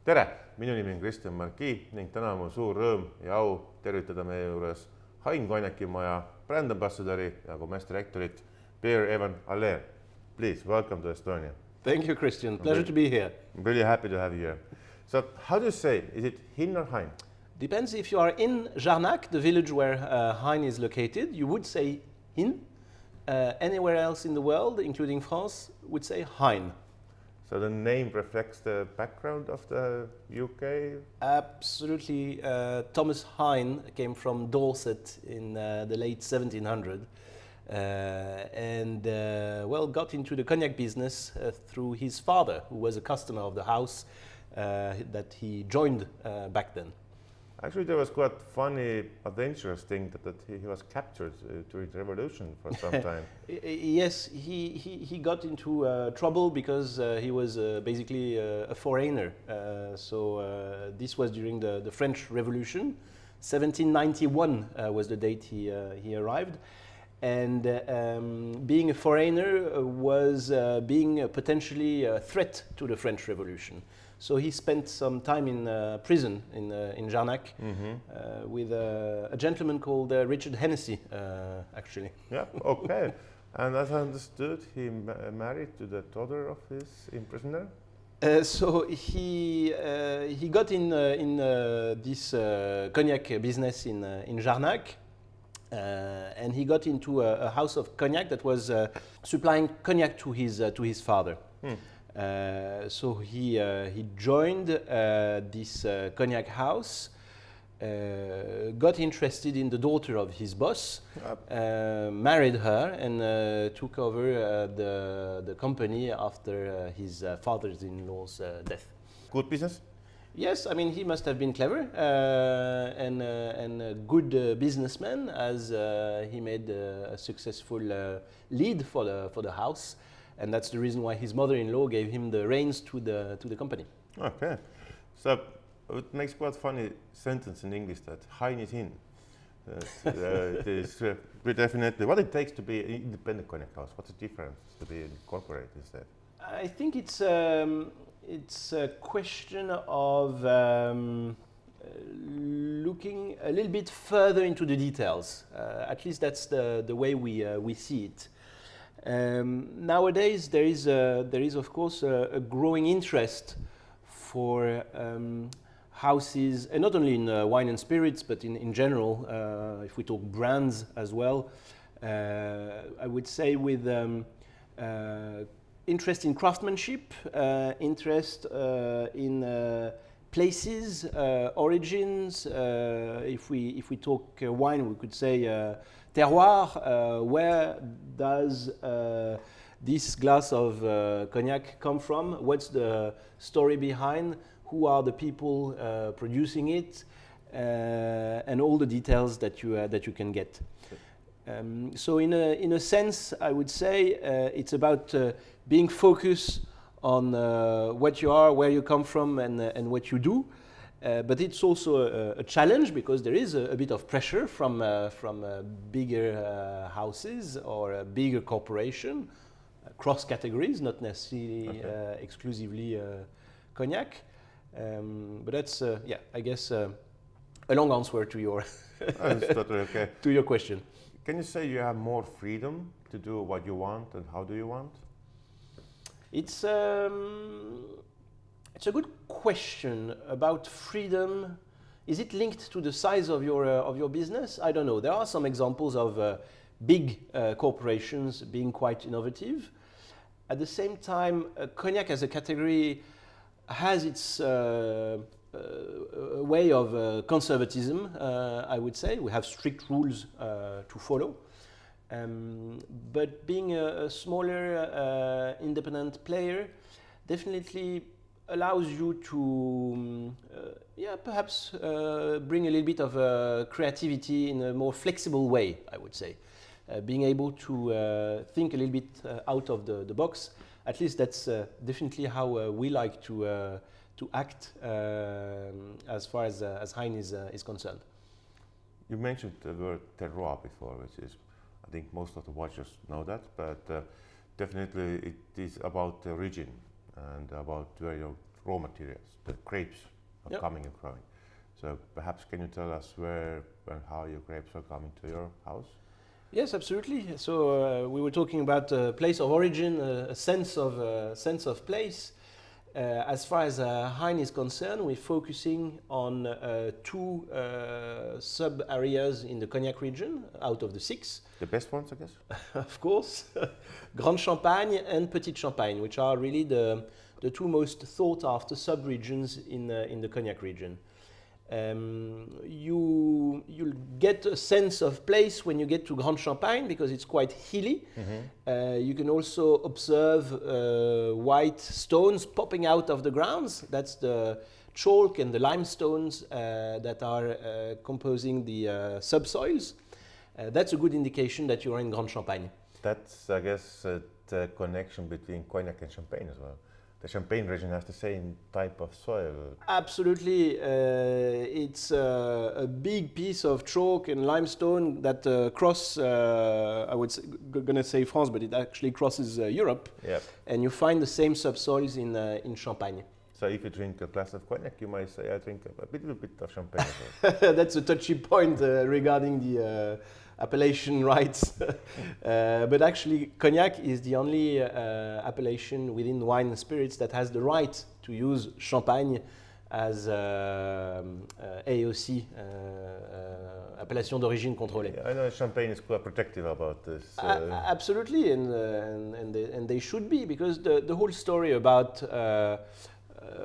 Tere! Minu nimi on Kristjan Markii ning täna on mul suur rõõm ja au tervitada meie juures Hine konjakimaja brändambassadori ja kommertsdirektorit Per Even Allaire. Please, welcome to Estonia. Thank you, Christian. Pleasure to be here. I'm really happy to have you here. So, how do you say? Is it Hine or Hine? Depends if you are in Jarnac, the village where Hine is located, you would say Hine. Anywhere else in the world, including France, would say Hine. So the name reflects the background of the UK? Absolutely. Thomas Hine came from Dorset in the late 1700s and got into the cognac business through his father, who was a customer of the house that he joined back then. Actually, there was quite funny, adventurous thing that he was captured during the revolution for some time. Yes, he got into trouble because he was basically a foreigner. This was during the French Revolution. 1791 was the date he arrived. And being a foreigner was being potentially a threat to the French Revolution. So he spent some time in prison in Jarnac with a gentleman called Richard Hennessy, actually. Yeah, okay. And as I understood, he married to the daughter of his imprisoner? So he got in this cognac business in Jarnac. And he got into a house of cognac that was supplying cognac to his father. So he joined this cognac house, got interested in the daughter of his boss, married her, and took over the company after his father-in-law's death. Good business? Yes, I mean, he must have been clever and a good businessman, as he made a successful lead for the house. And that's the reason why his mother-in-law gave him the reins to the company. Okay. So it makes quite a funny sentence in English that Hine is in. It is definitely what it takes to be an independent cognac house. What's the difference to be incorporated instead? I think it's a question of looking a little bit further into the details. At least that's the way we see it. Nowadays, there is of course a growing interest for houses, and not only in wine and spirits, but in general. If we talk brands as well, I would say with interest in craftsmanship, interest in places, origins. If we talk wine, we could say Terroir. Where does this glass of cognac come from? What's the story behind? Who are the people producing it? And all the details that you can get. So in a sense, I would say it's about being focused on what you are, where you come from, and what you do. But it's also a challenge because there is a bit of pressure from bigger houses or a bigger corporation, cross categories, not necessarily exclusively cognac. But that's, I guess, a long answer to your to your question. Can you say you have more freedom to do what you want, and how do you want? It's a good question about freedom. Is it linked to the size of your business? I don't know. There are some examples of big corporations being quite innovative. At the same time, cognac as a category has its way of conservatism, I would say. We have strict rules to follow. But being a smaller independent player definitely allows you to perhaps bring a little bit of creativity in a more flexible way, I would say. Being able to think a little bit out of the box. At least that's definitely how we like to act as far as Hine is concerned. You mentioned the word terroir before, which is, I think most of the watchers know that, but definitely it is about the origin and about where your raw materials, the grapes are Yep. coming and growing. So perhaps can you tell us where and how your grapes are coming to your house? Yes, absolutely. So we were talking about place of origin, a sense of place. As far as Hine is concerned, we're focusing on two sub areas in the Cognac region out of the 6. The best ones, I guess? Of course, Grande Champagne and Petite Champagne, which are really the two most sought after sub-regions in the Cognac region. You'll get a sense of place when you get to Grande Champagne because it's quite hilly. You can also observe white stones popping out of the grounds. That's the chalk and the limestones that are composing the subsoils. That's a good indication that you're in Grande Champagne. That's, I guess, the connection between Cognac and Champagne as well. The Champagne region has the same type of soil. Absolutely, it's a big piece of chalk and limestone that cross, I would say, gonna say France, but it actually crosses Europe. Yep. And you find the same subsoils in Champagne. So if you drink a glass of Cognac, you might say, I drink a little bit of Champagne as well. That's a touchy point regarding the appellation rights. But actually, Cognac is the only appellation within wine and spirits that has the right to use Champagne as AOC, appellation d'origine contrôlée. Yeah, I know Champagne is quite protective about this. Absolutely, and they should be, because the whole story about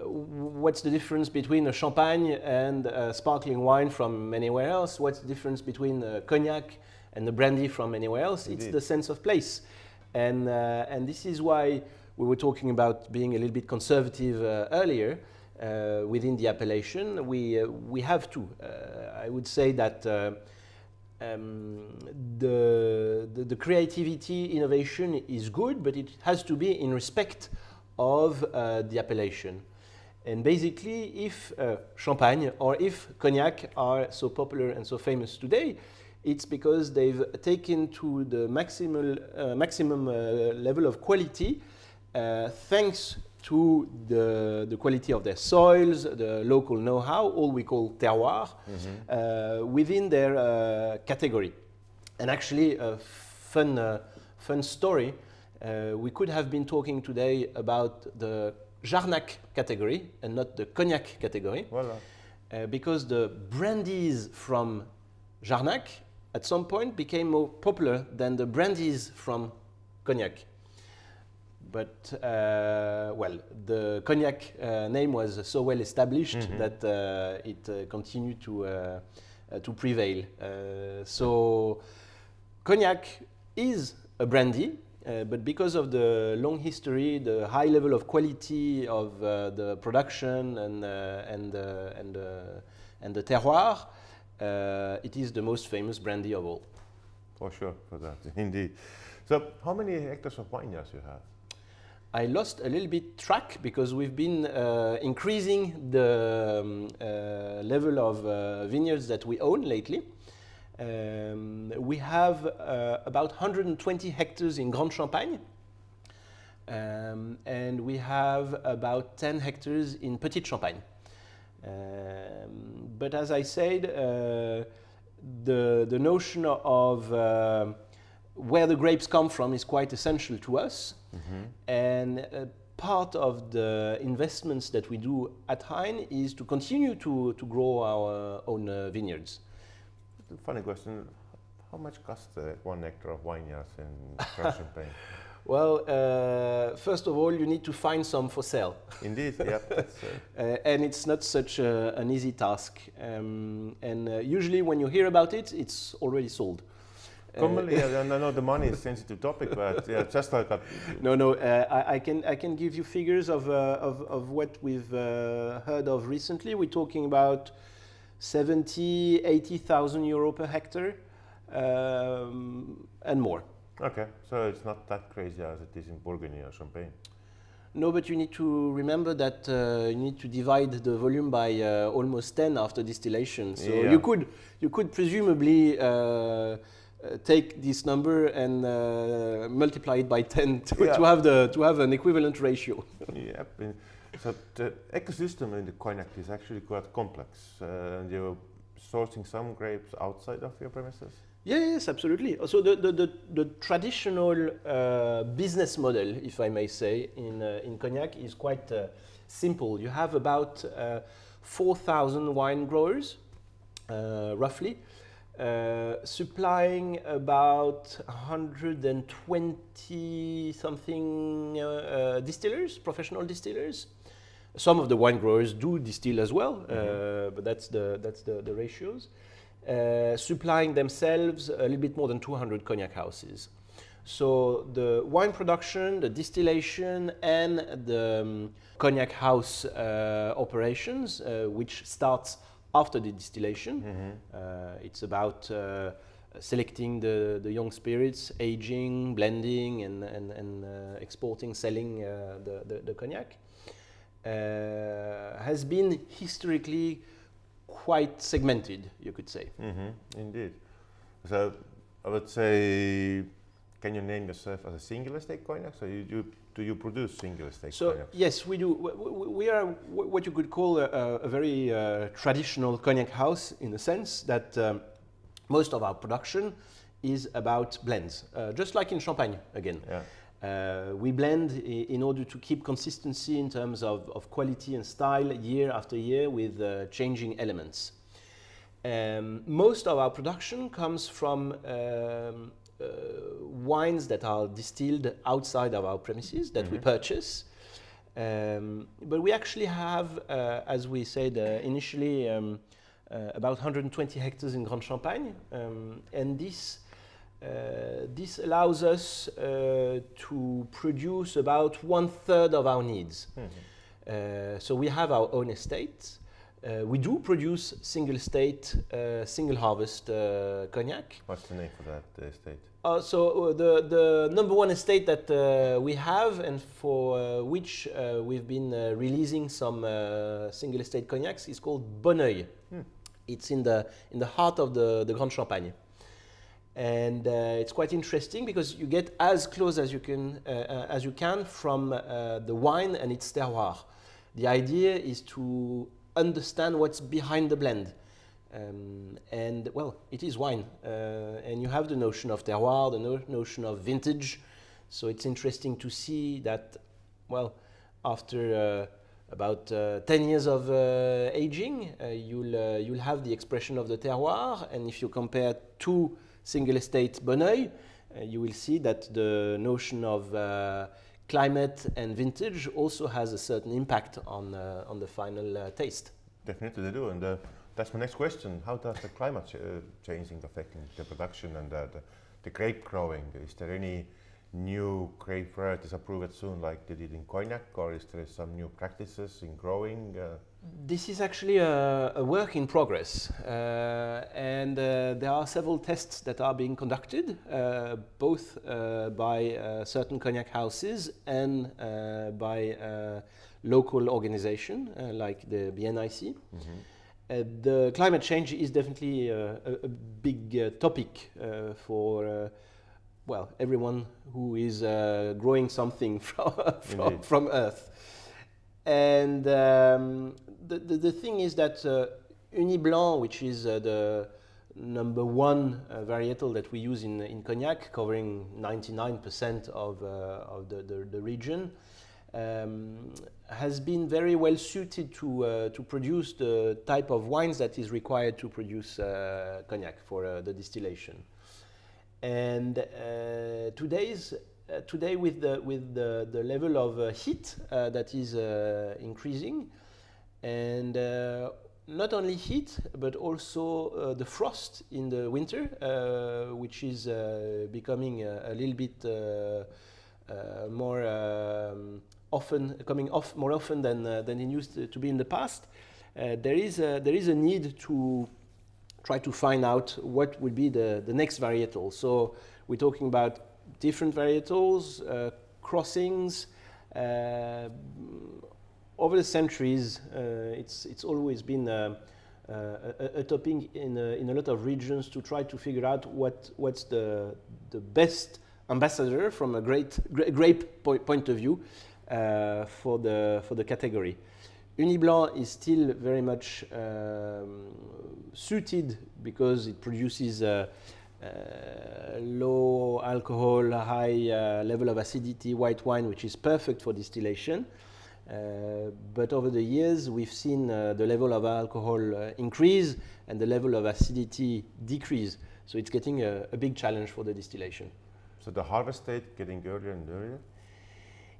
what's the difference between a champagne and sparkling wine from anywhere else? What's the difference between cognac and the brandy from anywhere else? Indeed. It's the sense of place. And this is why we were talking about being a little bit conservative earlier within the appellation. We have to. I would say that the creativity, innovation is good, but it has to be in respect of the appellation. And basically, if Champagne or if Cognac are so popular and so famous today, it's because they've taken to the maximum level of quality thanks to the quality of their soils, the local know-how, all we call terroir, within their category. And actually, a fun story, we could have been talking today about the Jarnac category and not the Cognac category. Voila. Because the brandies from Jarnac at some point became more popular than the brandies from Cognac. But, well, the Cognac name was so well established that it continued to prevail. So Cognac is a brandy, but because of the long history, the high level of quality of the production and the terroir, it is the most famous brandy of all. For sure, for that, indeed. So how many hectares of vineyards you have? I lost a little bit track because we've been increasing the level of vineyards that we own lately. We have about 120 hectares in Grande Champagne, and we have about 10 hectares in Petite Champagne. But as I said, the notion of where the grapes come from is quite essential to us. And part of the investments that we do at Hine is to continue to grow our own vineyards. Funny question, how much costs 1 hectare of vineyards in Grande Champagne? Well, first of all, you need to find some for sale. Indeed, yeah. And it's not such an easy task. And usually when you hear about it, it's already sold. Commonly, I know the money is a sensitive topic, but yeah, just like No. I can give you figures of what we've heard of recently. We're talking about 70, 80,000 euro per hectare and more. Okay, so it's not that crazy as it is in Burgundy or Champagne. No, but you need to remember that you need to divide the volume by almost 10 after distillation. So Yeah. you could presumably take this number and multiply it by 10 to, Yeah. to have an equivalent ratio. Yep. So the ecosystem in the cognac is actually quite complex. And you're sourcing some grapes outside of your premises? Yes, absolutely. So the traditional business model, if I may say, in cognac is quite simple. You have about 4,000 wine growers, roughly, supplying about 120 something distillers, professional distillers. Some of the wine growers do distill as well, but that's the ratios. Supplying themselves a little bit more than 200 cognac houses. So the wine production, the distillation, and the cognac house operations, which starts after the distillation. It's about selecting the young spirits, aging, blending, and exporting, selling the cognac. Has been historically quite segmented, you could say. Indeed. So I would say, can you name yourself as a single estate cognac? So do you produce single estate cognacs? Yes, we do. We are what you could call a very traditional cognac house, in the sense that most of our production is about blends, just like in Champagne again. Yeah. We blend in order to keep consistency in terms of quality and style year after year with changing elements. Most of our production comes from wines that are distilled outside of our premises that we purchase. But we actually have, as we said initially, about 120 hectares in Grand Champagne, and this allows us to produce about 1/3 of our needs. So we have our own estates. We do produce single estate, single harvest cognac. What's the name for that estate? So the number one estate that we have, and for which we've been releasing some single estate cognacs, is called Bonneuil. It's in the heart of the Grand Champagne. And it's quite interesting because you get as close as you can from the wine and its terroir. The idea is to understand what's behind the blend. And well, it is wine. And you have the notion of terroir, the notion of vintage. So it's interesting to see that, well, after about 10 years of aging, you'll have the expression of the terroir. And if you compare two single estate Bonneuil, you will see that the notion of climate and vintage also has a certain impact on the final taste. Definitely they do, and that's my next question. How does the climate changing affecting the production and the grape growing? Is there any new grape varieties approved soon, like they did in Cognac, or is there some new practices in growing? This is actually a work in progress, and there are several tests that are being conducted, both by certain cognac houses and by local organization like the BNIC. The climate change is definitely a big topic for well, everyone who is growing something from Earth. And the thing is that Uni Blanc, which is the number one varietal that we use in Cognac, covering 99% of the region, has been very well suited to produce the type of wines that is required to produce Cognac for the distillation. And today with the level of heat that is increasing, and not only heat but also the frost in the winter, which is becoming a little bit more often, coming off more often than it used to be in the past. There is a need to try to find out what would be the next varietal. So we're talking about different varietals, crossings. Over the centuries, it's always been a a topic in a lot of regions to try to figure out what's the best ambassador from a grape point of view for the category. Uni Blanc is still very much suited because it produces low alcohol, high level of acidity white wine, which is perfect for distillation. But over the years, we've seen the level of alcohol increase and the level of acidity decrease. So it's getting a big challenge for the distillation. So the harvest date getting earlier and earlier?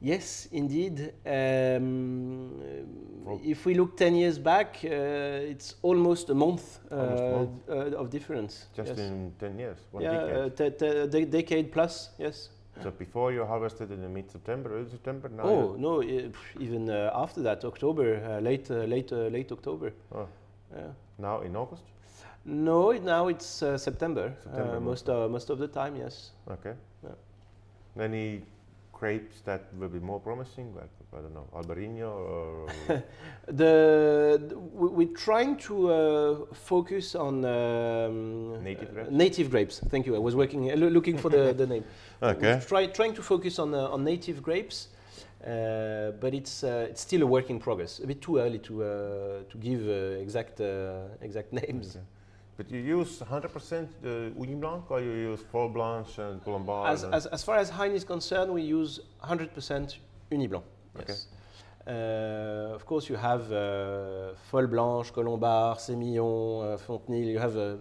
Yes, indeed. If we look 10 years back, it's almost a month, of difference. Just yes. in 10 years, one decade? Decade plus, yes. So before you harvested in the mid-September, early September? Now Oh, no, even after that, October, late October. Oh. Yeah. Now in August? No, now it's September. September most of the time, yes. Okay. Yeah. Any grapes that will be more promising, like, I don't know, Albarino or? We're trying to focus on Native grapes? Native grapes. Thank you. I was looking for the name. Okay. We're trying to focus on native grapes, but it's still a work in progress. A bit too early to give exact names. Okay. But you use 100% Uni Blanc, or you use Fol Blanche and Colombard? As far as Hine is concerned, we use 100% Uni Blanc. Yes. Okay. Of course, you have Fol Blanche, Colombard, Sémillon, Fontenil. You have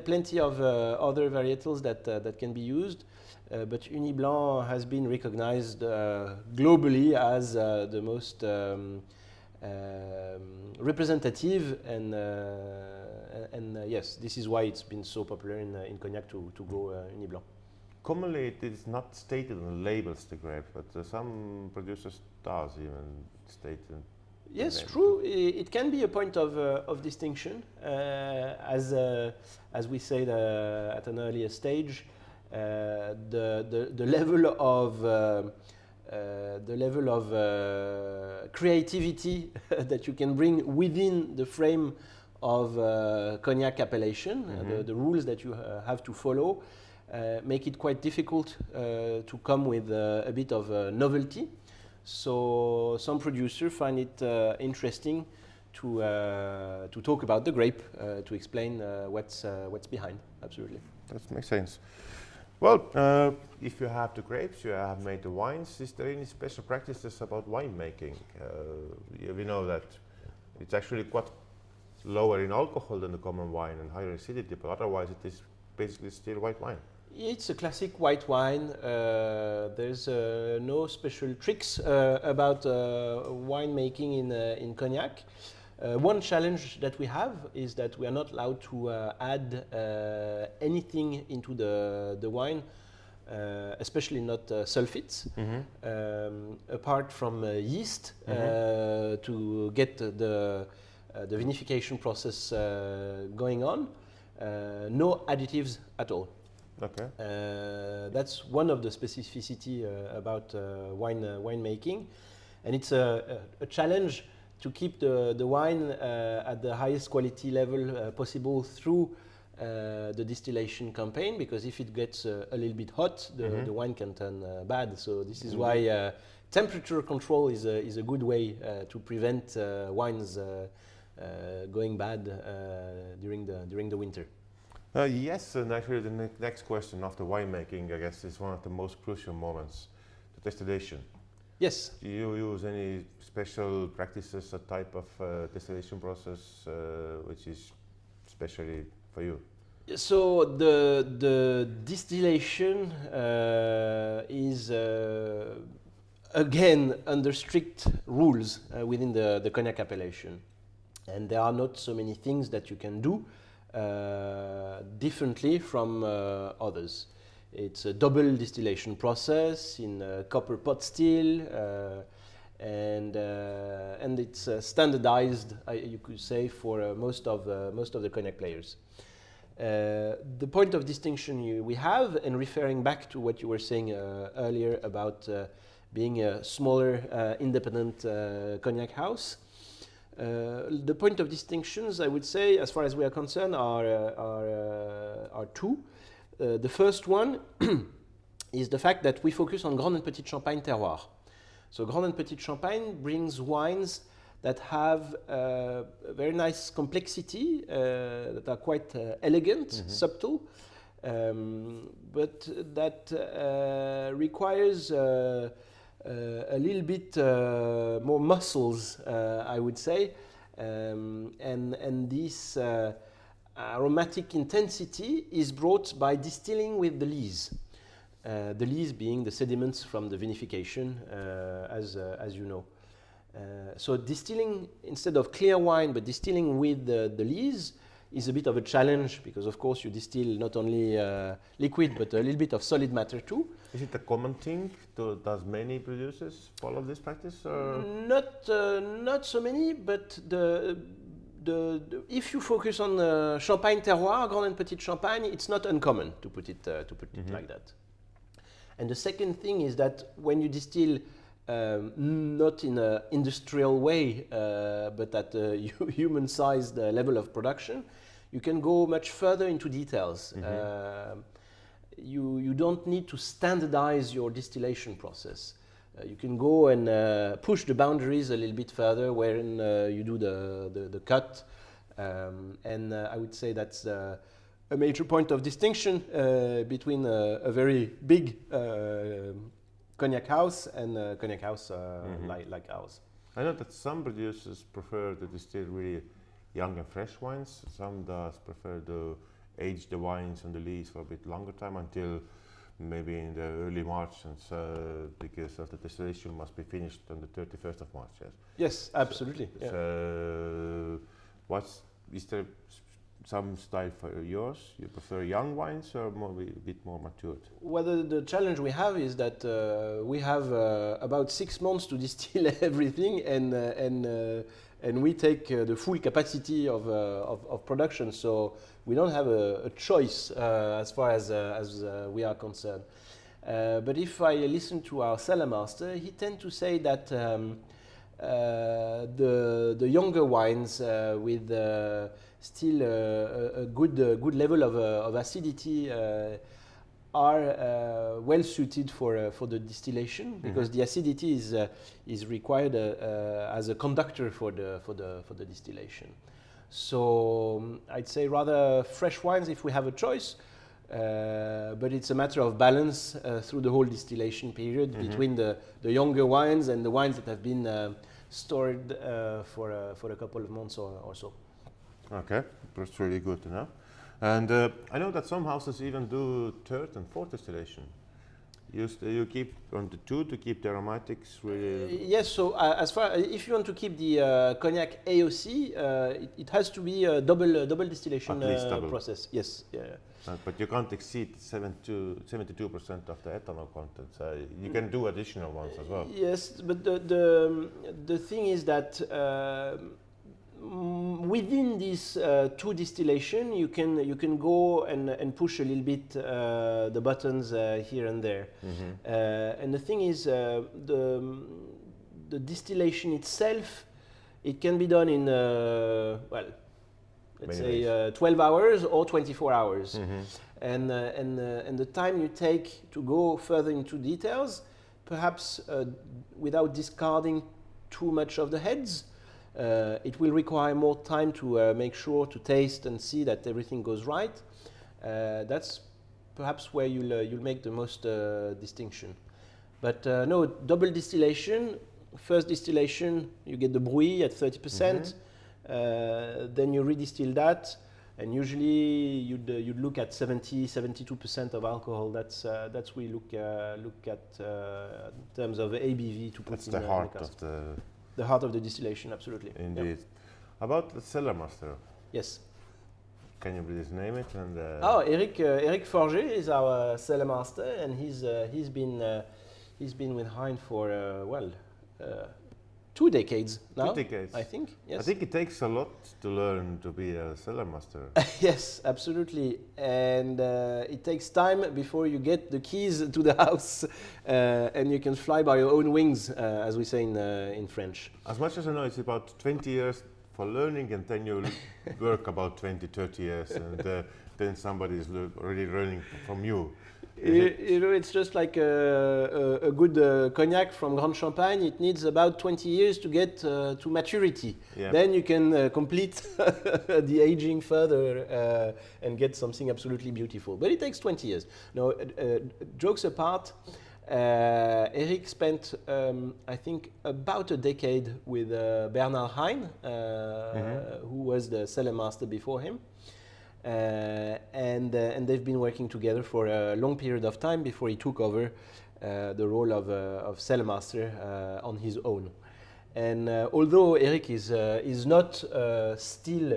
plenty of other varietals that can be used. But Uni Blanc has been recognized globally as the most representative, and yes, this is why it's been so popular in Cognac to go Uni Blanc. Commonly, it is not stated on the labels, the grape, but some producers does even state it. Yes, true. It can be a point of distinction, as we said at an earlier stage. The level of creativity that you can bring within the frame of cognac appellation, the rules that you have to follow, make it quite difficult to come with a bit of novelty. So some producers find it interesting to talk about the grape, to explain what's behind. Absolutely. That makes sense. Well, if you have the grapes, you have made the wines. Is there any special practices about winemaking? We know that it's actually quite lower in alcohol than the common wine and higher acidity, but otherwise it is basically still white wine. It's a classic white wine. There's no special tricks about winemaking in Cognac. One challenge that we have is that we are not allowed to add anything into the wine, especially not sulfites, apart from yeast to get the vinification process going on. No additives at all. Okay. That's one of the specificity about wine making, and it's a challenge to keep the wine at the highest quality level possible through the distillation campaign, because if it gets a little bit hot, the wine can turn bad. So this is why temperature control is a good way to prevent wines going bad during the winter. Yes, and actually the next question after winemaking, I guess, is one of the most crucial moments, the distillation. Yes. Do you use any special practices, a type of distillation process which is especially for you? So the distillation is again under strict rules within the cognac appellation, and there are not so many things that you can do differently from others. It's a double distillation process in copper pot still, and it's standardized, you could say, for most of the cognac players. The point of distinction we have, and referring back to what you were saying earlier about being a smaller independent cognac house, The point of distinctions, I would say, as far as we are concerned, are two. The first one is the fact that we focus on Grand and Petit Champagne terroir. So Grand and Petit Champagne brings wines that have a very nice complexity, that are quite elegant, subtle, but that requires a little bit more muscles, I would say, and this aromatic intensity is brought by distilling with the lees. The lees being the sediments from the vinification, as you know. So distilling instead of clear wine, but distilling with the lees is a bit of a challenge because, of course, you distill not only liquid but a little bit of solid matter too. Is it a common thing? Does many producers follow this practice? Or? Not so many, but if you focus on Champagne terroir, Grand and Petit Champagne, it's not uncommon to put it like that. And the second thing is that when you distill not in an industrial way, but at a human-sized level of production, you can go much further into details. You don't need to standardize your distillation process. You can go and push the boundaries a little bit further wherein you do the cut. And I would say that's a major point of distinction between a very big cognac house and a cognac house like ours. I know that some producers prefer to distill really young and fresh wines. Some does prefer to age the wines on the lees for a bit longer time until maybe in the early March, and so because of the distillation must be finished on the 31st of March. Yes. Yes, absolutely. So, is there some style for yours? You prefer young wines or a bit more matured? Well, the challenge we have is that we have about 6 months to distill everything, and we take the full capacity of production. So we don't have a choice as far as we are concerned. But if I listen to our cellar master, he tends to say that the younger wines with still a good level of acidity are well suited for the distillation, because the acidity is required as a conductor for the distillation. So I'd say rather fresh wines if we have a choice, but it's a matter of balance through the whole distillation period between the younger wines and the wines that have been stored for a couple of months or so. Okay, that's really good to know. And I know that some houses even do third and fourth distillation. You keep on the two to keep the aromatics really. Yes. So if you want to keep the cognac AOC, it has to be a double distillation process. Yes. Yeah. But you can't exceed 72% of the ethanol content. So you can do additional ones as well. Yes, but the thing is that within this two distillation, you can go and push a little bit the buttons here and there. And the thing is, the distillation itself, it can be done in let's say 12 hours or 24 hours. And the time you take to go further into details, perhaps without discarding too much of the heads, it will require more time to make sure to taste and see that everything goes right. That's perhaps where you'll make the most distinction. But no, double distillation, first distillation, you get the bruit at 30%, then you redistill that, and usually you'd look at 72% of alcohol. That's we look at in terms of ABV to put that's in the heart the of the heart of the distillation, absolutely. Indeed. Yep. About the cellar master. Yes. Can you please name it? And Eric Forger is our cellar master, and he's been with Hine for 2 decades now. 2 decades. I think. Yes. I think it takes a lot to learn to be a cellar master. Yes, absolutely. And it takes time before you get the keys to the house and you can fly by your own wings, as we say in French. As much as I know, it's about 20 years for learning, and then you work about 20, 30 years, and then somebody is already learning from you. You know, it's just like a good cognac from Grand Champagne. It needs about 20 years to get to maturity. Yeah. Then you can complete the aging further and get something absolutely beautiful. But it takes 20 years. No, jokes apart, Eric spent, I think, about a decade with Bernard Hine, who was the cellar master before him. And they've been working together for a long period of time before he took over the role of cellar master on his own. And although Eric is not still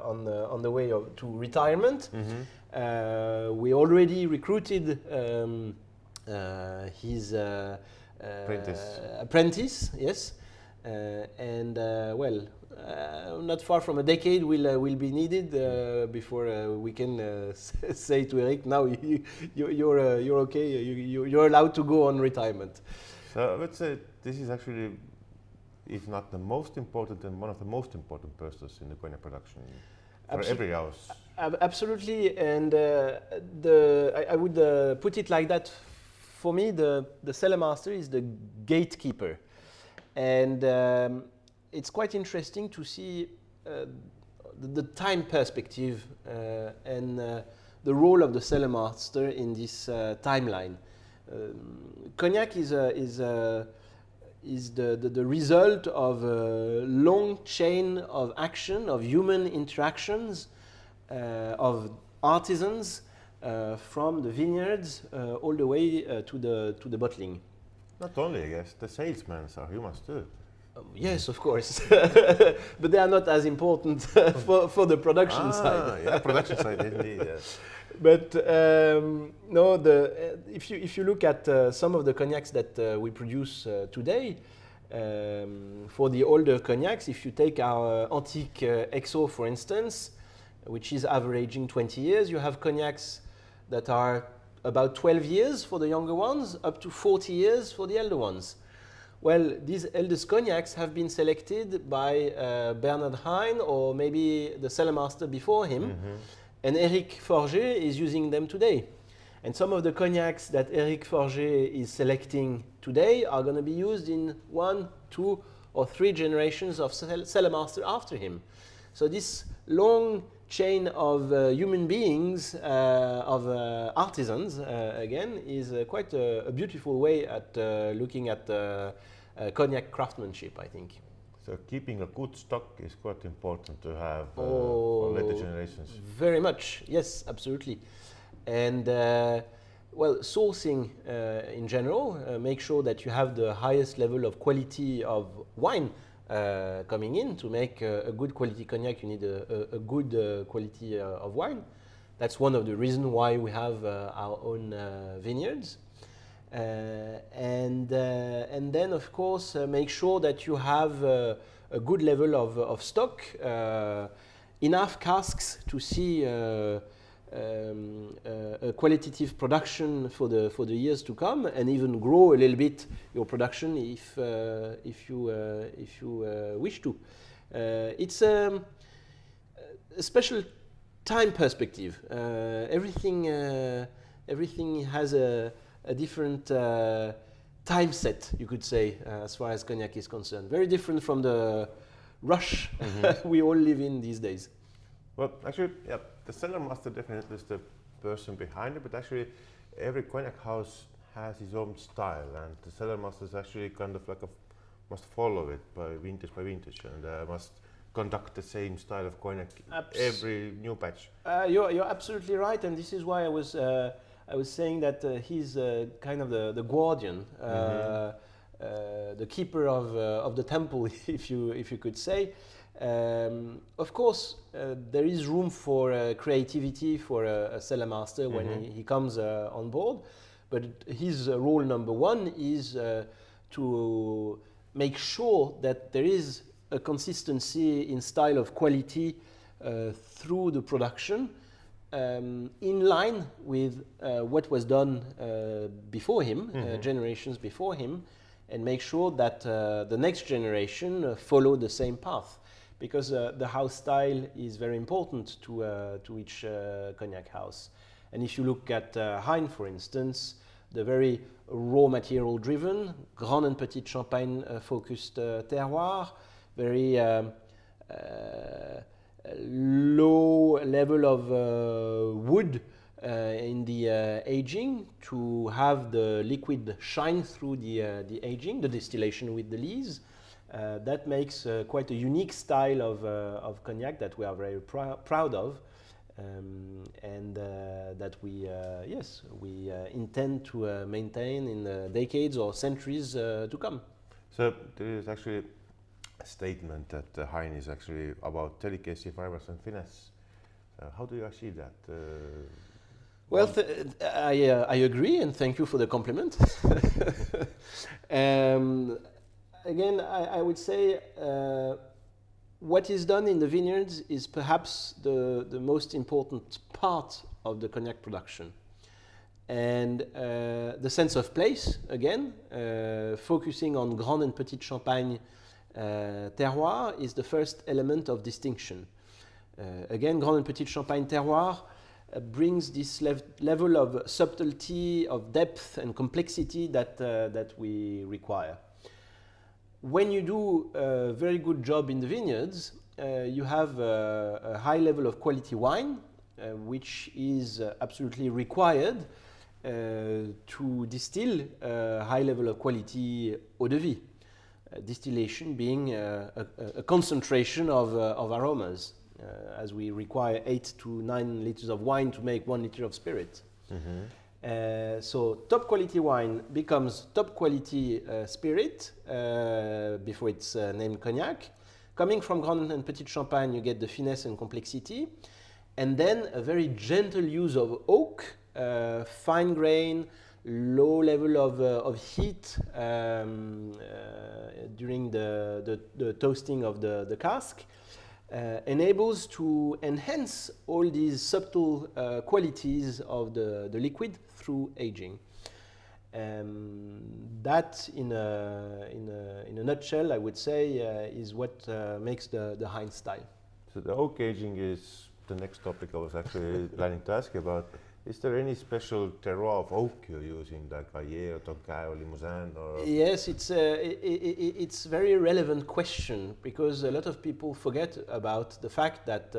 on the way to retirement, we already recruited his apprentice, yes, and not far from a decade will be needed before we can say to Eric, now you're okay, you're allowed to go on retirement. So I would say this is actually, if not the most important, then one of the most important persons in the cognac production for every house. Absolutely, and I would put it like that. For me, the cellar master is the gatekeeper, and it's quite interesting to see the time perspective and the role of the cellar master in this timeline. Cognac is the result of a long chain of action, of human interactions, of artisans from the vineyards all the way to the bottling. Not only, I guess, the salesmen are humans too. Yes, of course, but they are not as important for the production side. Yeah, production side indeed. Yes. But no, if you look at some of the cognacs that we produce today, for the older cognacs, if you take our Antique XO, for instance, which is averaging 20 years, you have cognacs that are about 12 years for the younger ones, up to 40 years for the elder ones. Well, these eldest cognacs have been selected by Bernard Hine or maybe the cellar master before him, and Eric Forger is using them today. And some of the cognacs that Eric Forger is selecting today are going to be used in 1, 2, or 3 generations of cellar master after him. So this long chain of human beings, of artisans, again, is quite a beautiful way at looking at cognac craftsmanship, I think. So keeping a good stock is quite important to have for later generations. Very much, yes, absolutely. And well, sourcing in general, make sure that you have the highest level of quality of wine coming in. To make a good quality cognac, you need a good quality of wine. That's one of the reasons why we have our own vineyards. And then, of course, make sure that you have a good level of stock, enough casks to see a qualitative production for the years to come, and even grow a little bit your production if you wish to. It's a special time perspective. Everything has a different time set, you could say, as far as cognac is concerned. Very different from the rush we all live in these days. Well, actually, yeah, the cellar master definitely is the person behind it, but actually every cognac house has his own style, and the cellar master is actually kind of like must follow it by vintage, and must conduct the same style of cognac every new batch. You're absolutely right, and this is why I was saying that he's kind of the guardian, the keeper of the temple, if you could say. Of course, there is room for creativity for a cellar master when he comes on board, but his role number one is to make sure that there is a consistency in style of quality through the production, in line with what was done before him, generations before him, and make sure that the next generation follow the same path. Because the house style is very important to each cognac house. And if you look at Hine, for instance, the very raw material driven, Grand and Petit Champagne focused terroir, very low level of wood in the aging to have the liquid shine through the aging, the distillation with the lees. That makes quite a unique style of cognac that we are very proud of, and that we intend to maintain in decades or centuries to come. So there is actually a statement that Hine is actually about delicacy, fibers, and finesse. How do you achieve that? Well, I agree, and thank you for the compliment. Again, I would say what is done in the vineyards is perhaps the most important part of the cognac production. And the sense of place, again, focusing on Grand and Petit Champagne terroir is the first element of distinction. Again, Grand and Petit Champagne terroir brings this level of subtlety, of depth and complexity that we require. When you do a very good job in the vineyards, you have a high level of quality wine, which is absolutely required to distill a high level of quality eau de vie. Distillation being a concentration of aromas, as we require 8 to 9 liters of wine to make 1 liter of spirit. So top quality wine becomes top quality spirit before it's named cognac. Coming from Grand and Petit Champagne, you get the finesse and complexity, and then a very gentle use of oak, fine grain, low level of heat during the toasting of the cask. Enables to enhance all these subtle qualities of the liquid through aging. That, in a nutshell, I would say, is what makes the Hine style. So the oak aging is the next topic I was actually planning to ask you about. Is there any special terroir of oak you're using, like Allier, Tonka, or Limousin? Or? Yes, it's a very relevant question, because a lot of people forget about the fact that,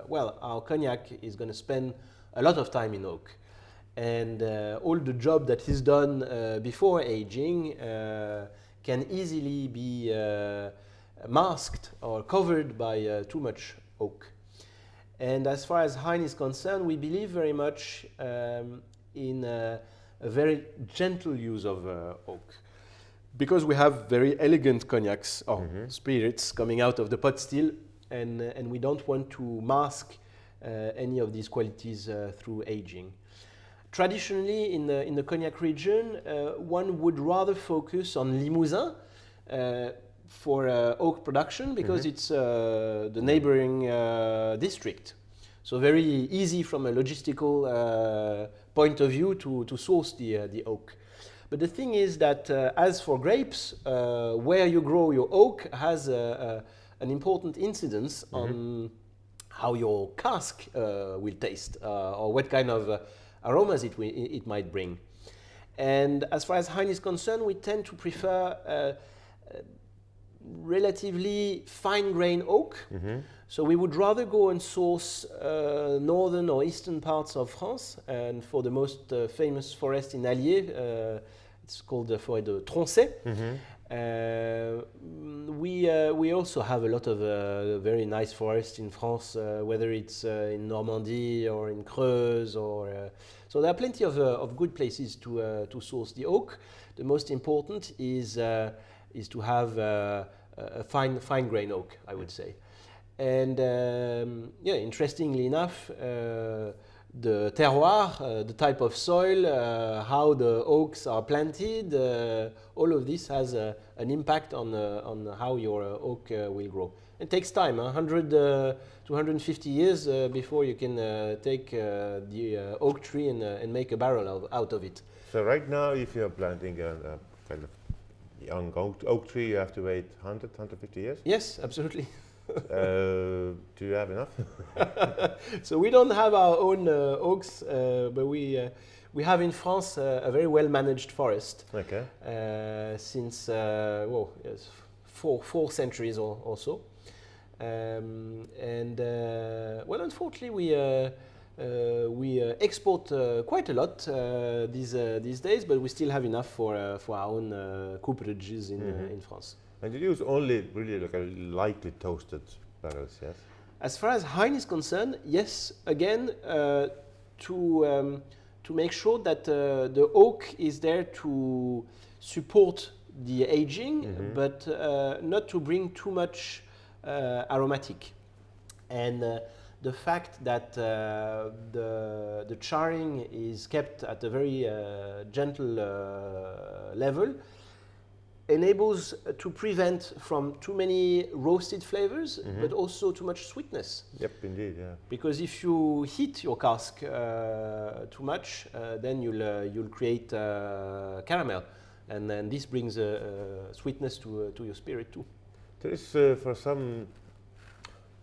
well, our cognac is going to spend a lot of time in oak. And all the job that is done before aging can easily be masked or covered by too much oak. And as far as Hine is concerned, we believe very much in a very gentle use of oak. Because we have very elegant cognacs or spirits coming out of the pot still, and we don't want to mask any of these qualities through aging. Traditionally, in the Cognac region, one would rather focus on Limousin for oak production, because it's the neighboring district. So very easy from a logistical point of view to source the oak. But the thing is that as for grapes, where you grow your oak has an important incidence on how your cask will taste, or what kind of aromas it might bring. And as far as Hine is concerned, we tend to prefer relatively fine grain oak. So we would rather go and source northern or eastern parts of France, and for the most famous forest in Allier, it's called the Forêt de Tronchet. We also have a lot of very nice forests in France, whether it's in Normandy or in Creuse, or so there are plenty of good places to source the oak. The most important is to have a fine grain oak, I would say. And interestingly enough, the terroir, the type of soil, how the oaks are planted. All of this has an impact on how your oak will grow. It takes time, 100 to 150 years before you can take the oak tree and make a barrel out of it. So right now, if you're planting a kind of young oak tree, you have to wait 100, 150 years? Yes, absolutely. Do you have enough? So we don't have our own oaks, but we have in France a very well managed forest. Okay. Since well, yes, four centuries or so. Well, unfortunately, we export quite a lot these days, but we still have enough for our own cooperages in France. And you use only really like a lightly toasted barrels, yes? As far as Hine is concerned, yes, again, to make sure that the oak is there to support the aging, but not to bring too much aromatic. And the fact that the charring is kept at a very gentle level enables to prevent from too many roasted flavors, but also too much sweetness. Yep, indeed, yeah. Because if you heat your cask too much, then you'll create caramel, and then this brings sweetness to your spirit too. There is for some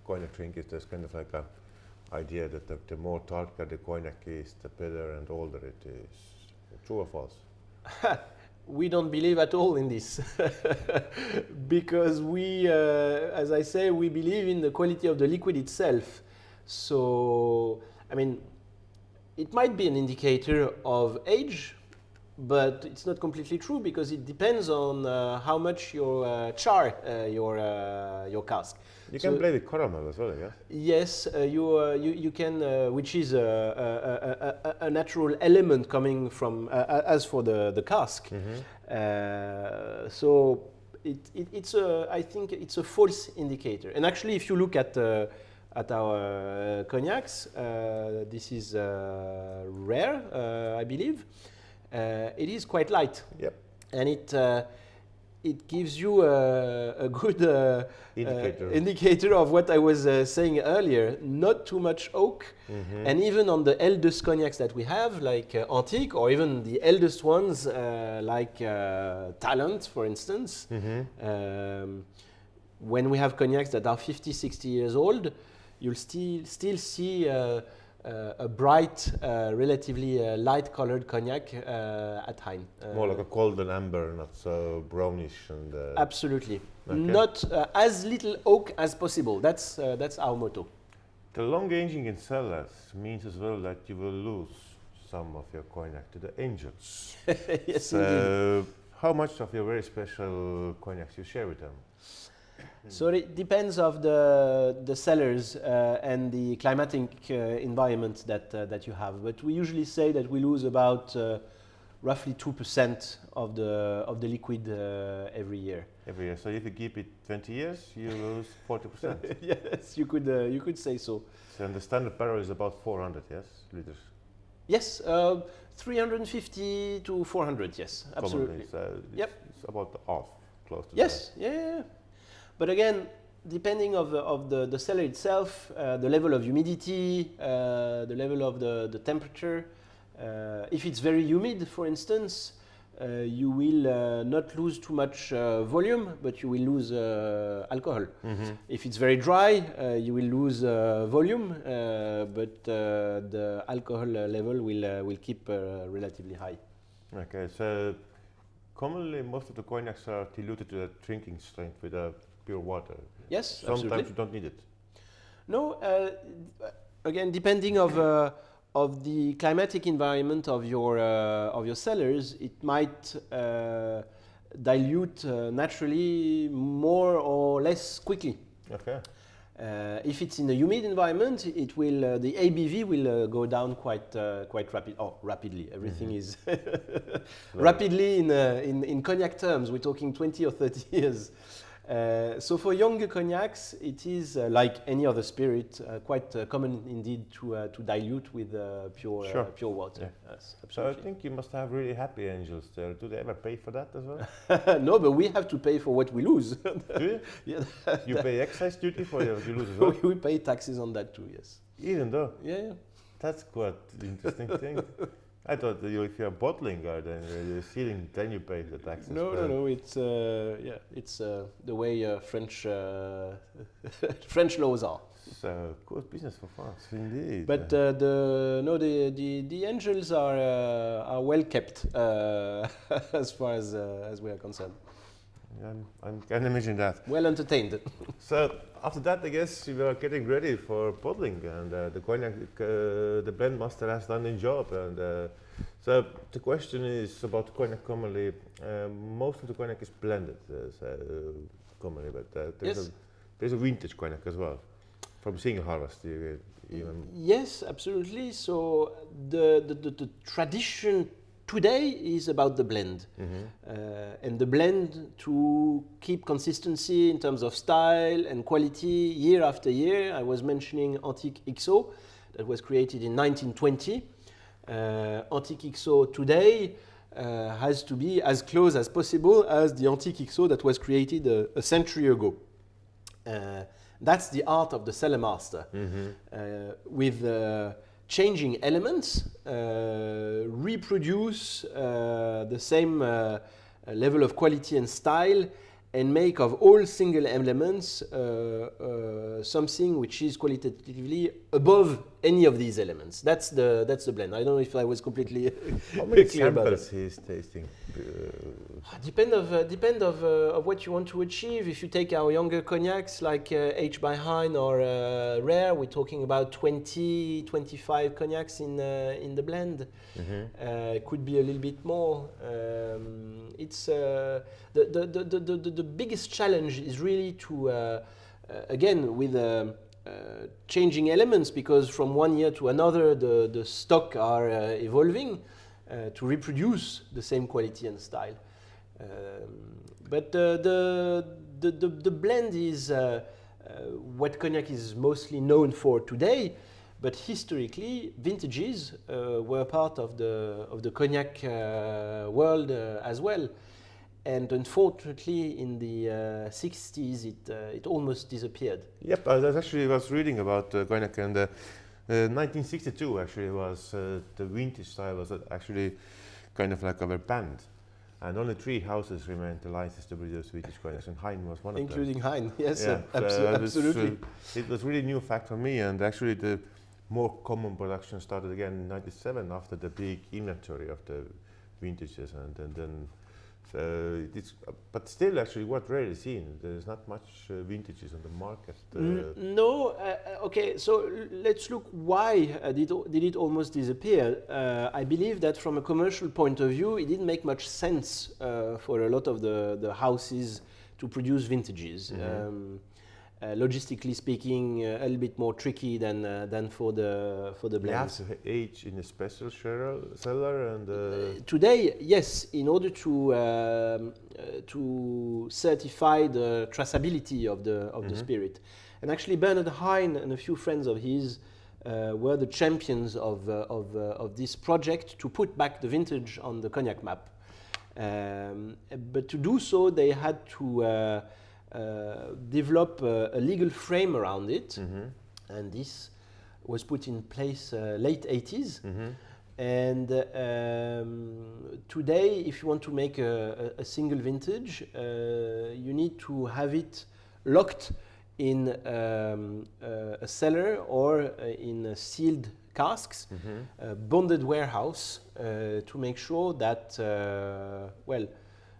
cognac drinkers, there's kind of like a idea that the more darker the cognac is, the better and older it is. True or false? We don't believe at all in this because we, as I say, we believe in the quality of the liquid itself. So, I mean, it might be an indicator of age, but it's not completely true because it depends on how much you char your cask. You can play with caramel as well, yes? Yes, you can, which is a natural element coming from, as for the cask. So it's I think it's a false indicator. And actually, if you look at our cognacs, this is rare, I believe. It is quite light. Yep. And it gives you a good indicator of what I was saying earlier. Not too much oak, and even on the eldest cognacs that we have, like Antique, or even the eldest ones, like Talent, for instance. When we have cognacs that are 50, 60 years old, you'll still see a bright, relatively light-colored cognac at Hine. More like a golden amber, not so brownish and. Absolutely, okay. Not as little oak as possible. That's our motto. The long aging in cellars means as well that you will lose some of your cognac to the angels. Yes, so indeed. how much of your very special cognacs you share with them? So it depends of the cellars and the climatic environment that you have. But we usually say that we lose about roughly 2% of the liquid every year. Every year. So if you keep it 20 years, you lose 40%. Yes, you could say so. So the standard barrel is about 400, yes, liters. Yes, 350 to 400. Yes, absolutely. So yep. It's about half, close to. Yes, that. Yeah. But again, depending of the cellar itself, the level of humidity, the level of the temperature. If it's very humid, for instance, you will not lose too much volume, but you will lose alcohol. If it's very dry, you will lose volume, but the alcohol level will keep relatively high. Okay, so commonly most of the cognacs are diluted to the drinking strength with pure water. Yes, sometimes absolutely. You don't need it. No, again, depending of the climatic environment of your cellars, it might dilute naturally more or less quickly. Okay. If it's in a humid environment, it will the ABV will go down quite rapidly. Everything is rapidly in cognac terms. We're talking 20 or 30 years. So for younger cognacs, it is like any other spirit, quite common indeed to dilute with pure water. Yeah. Yes, So I absolutely. think you must have really happy angels there. Do they ever pay for that as well? No, but we have to pay for what we lose. Do you? Yeah, You pay excise duty for what you lose as well? we pay taxes on that too. Yes. Even though? Yeah. That's quite an interesting thing. I thought that if you're bottling then you're sealing, then you pay the taxes. No. It's it's the way French French laws are. So good business for France, indeed. But the angels are well kept as far as we are concerned. I can imagine that. Well entertained. So after that, I guess you were getting ready for bottling, and the cognac, the blend master has done his job. And so the question is about cognac commonly. Most of the cognac is blended commonly, but there's a vintage cognac as well from single harvest. Yes, absolutely. So the tradition today is about the blend, and the blend to keep consistency in terms of style and quality year after year. I was mentioning Antique XO that was created in 1920. Antique XO today has to be as close as possible as the Antique XO that was created a century ago. That's the art of the cellar master, with changing elements, reproduce the same level of quality and style, and make of all single elements something which is qualitatively above any of these elements. That's the blend. I don't know if I was completely How many clear about it. samples he's tasting? Depend of what you want to achieve. If you take our younger cognacs like H by Hine or Rare, we're talking about 20, 25 cognacs in the blend. Could be a little bit more. It's the biggest challenge is really to again with changing elements, because from one year to another the stock are evolving. To reproduce the same quality and style, but the blend is what cognac is mostly known for today. But historically, vintages were part of the cognac world as well. And unfortunately, in the 60s, it almost disappeared. Yep, I was reading about cognac, and 1962 actually was the vintage style was actually kind of like a banned, and only 3 houses remained the license to produce vintage cognacs, and Hine was one of them. Including Hine, yes, Yeah, absolutely. It was really new fact for me, and actually the more common production started again in '97 after the big inventory of the vintages, and then. But still, actually, what rarely seen. There's not much vintages on the market. No. Okay. So let's look. Why did it almost disappear? I believe that from a commercial point of view, it didn't make much sense for a lot of the houses to produce vintages. Logistically speaking, a little bit more tricky than for the blends. You have to age in a special cellar, and today, yes, in order to certify the traceability of the spirit, and actually Bernard Hine and a few friends of his were the champions of this project to put back the vintage on the cognac map. But to do so, they had to develop a legal frame around it, and this was put in place late 80s. And today, if you want to make a single vintage, you need to have it locked in a cellar or in sealed casks, bonded warehouse, to make sure that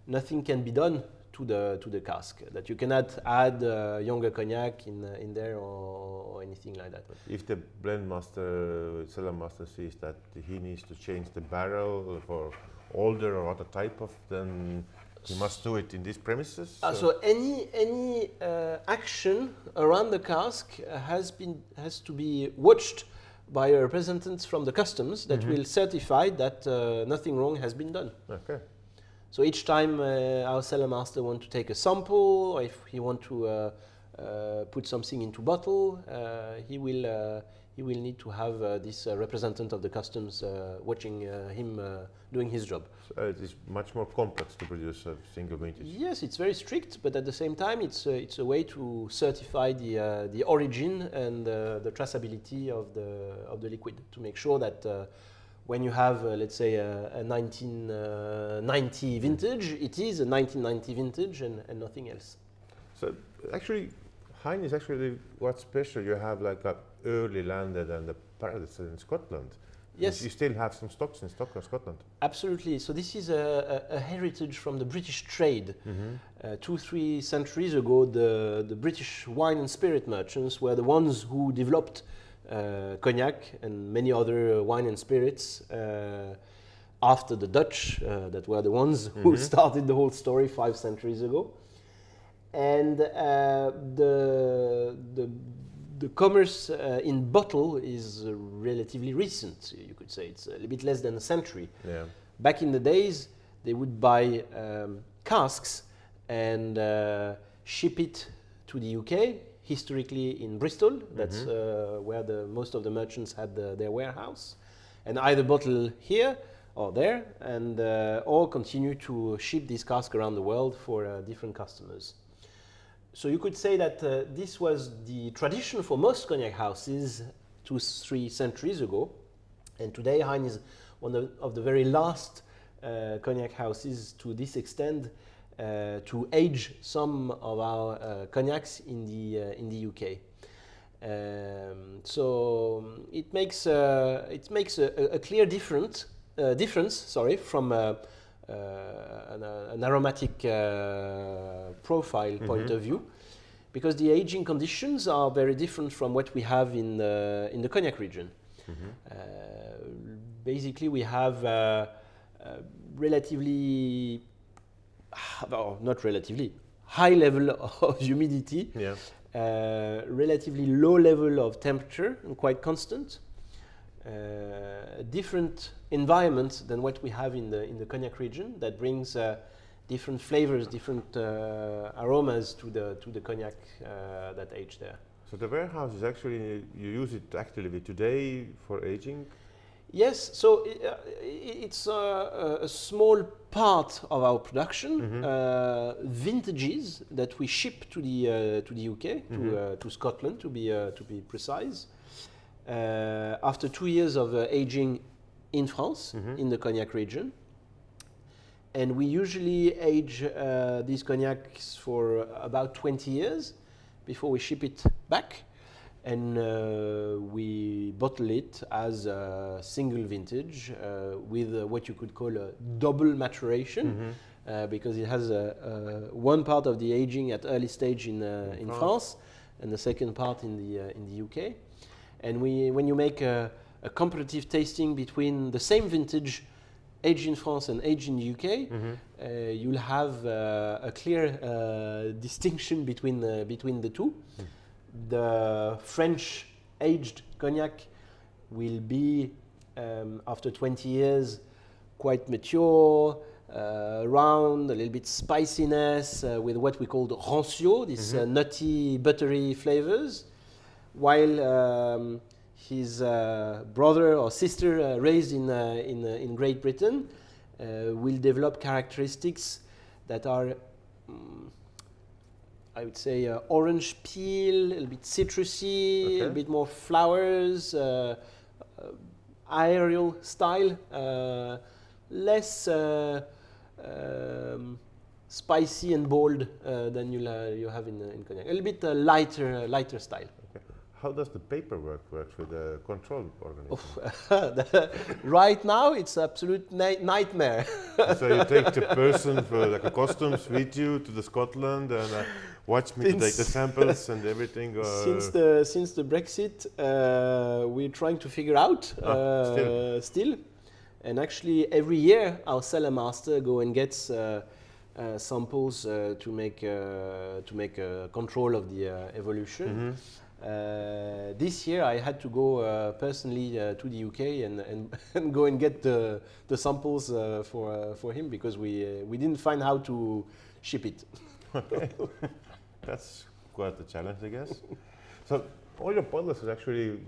nothing can be done to the cask, that you cannot add younger cognac in there or anything like that. If the blend master, cellar master sees that he needs to change the barrel for older or other type of, then he must do it in these premises. So any action around the cask has to be watched by a representative from the customs that will certify that nothing wrong has been done. Okay. So each time our cellar master want to take a sample, or if he want to put something into bottle, he will need to have this representative of the customs watching him doing his job. So it is much more complex to produce a single vintage. Yes, it's very strict, but at the same time, it's a way to certify the origin and the traceability of the liquid, to make sure that when you have, let's say, a 1990 vintage, it is a 1990 vintage and nothing else. So actually, Hine is actually what's special. You have like a early landed and the paradise in Scotland. Yes. You still have some stocks in Stockholm, Scotland. Absolutely. So this is a heritage from the British trade. 2-3 centuries ago, the British wine and spirit merchants were the ones who developed cognac and many other wine and spirits after the Dutch, that were the ones who started the whole story 5 centuries ago. And the commerce in bottle is relatively recent, you could say. It's a little bit less than a century. Yeah. Back in the days, they would buy casks and ship it to the UK, historically in Bristol. That's where most of the merchants had their warehouse. And either bottle here or there, and or continue to ship these casks around the world for different customers. So you could say that this was the tradition for most cognac houses 2-3 centuries ago, and today Hine is one of the very last cognac houses to this extent to age some of our cognacs in the UK. So it makes a clear difference from an aromatic profile point of view, because the aging conditions are very different from what we have in the Cognac region. Basically, we have relatively, well, not relatively, high level of humidity, relatively low level of temperature, and quite constant. Different environment than what we have in the Cognac region, that brings different flavors, different aromas to the cognac that age there. So the warehouse is actually, you use it actively today for aging? Yes, so it's a small part of our production, vintages that we ship to the UK, to Scotland to be precise. After 2 years of aging in France, in the Cognac region. And we usually age these cognacs for about 20 years before we ship it back. And we bottle it as a single vintage with what you could call a double maturation, because it has one part of the aging at early stage in France and the second part in the UK. And when you make a comparative tasting between the same vintage aged in France and aged in the UK, you'll have a clear distinction between the two. The French aged cognac will be, after 20 years, quite mature, round, a little bit spiciness, with what we call the rancio, these nutty, buttery flavors. While his brother or sister raised in Great Britain will develop characteristics that are, I would say, orange peel, a little bit citrusy, a bit more flowers, aerial style, less spicy and bold than you have in cognac. A little bit lighter style. Okay. How does the paperwork work with the control organism? Right now, it's absolute nightmare. So you take the person for like a customs with you to the Scotland and watch me to take the samples and everything. Since the Brexit, we're trying to figure out still. And actually, every year our cellar master go and gets samples to make control of the evolution. This year I had to go personally to the UK and go and get the samples for him because we didn't find how to ship it. Okay, that's quite a challenge, I guess. So all your bottles are actually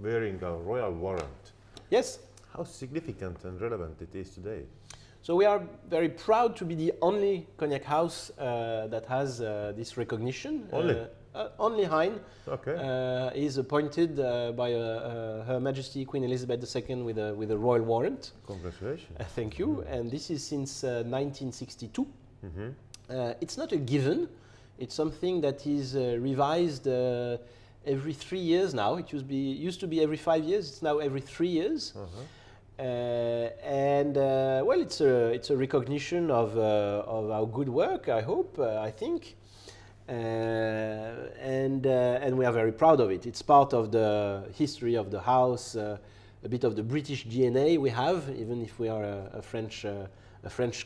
wearing a royal warrant. Yes. How significant and relevant it is today? So we are very proud to be the only cognac house that has this recognition. Only Hine is appointed by Her Majesty Queen Elizabeth II with a royal warrant. Congratulations. Thank you. And this is since 1962. It's not a given. It's something that is revised every 3 years now. It used to be every 5 years. It's now every 3 years. Well, it's a recognition of our good work, I hope, I think. And we are very proud of it. It's part of the history of the house, a bit of the British DNA we have, even if we are a French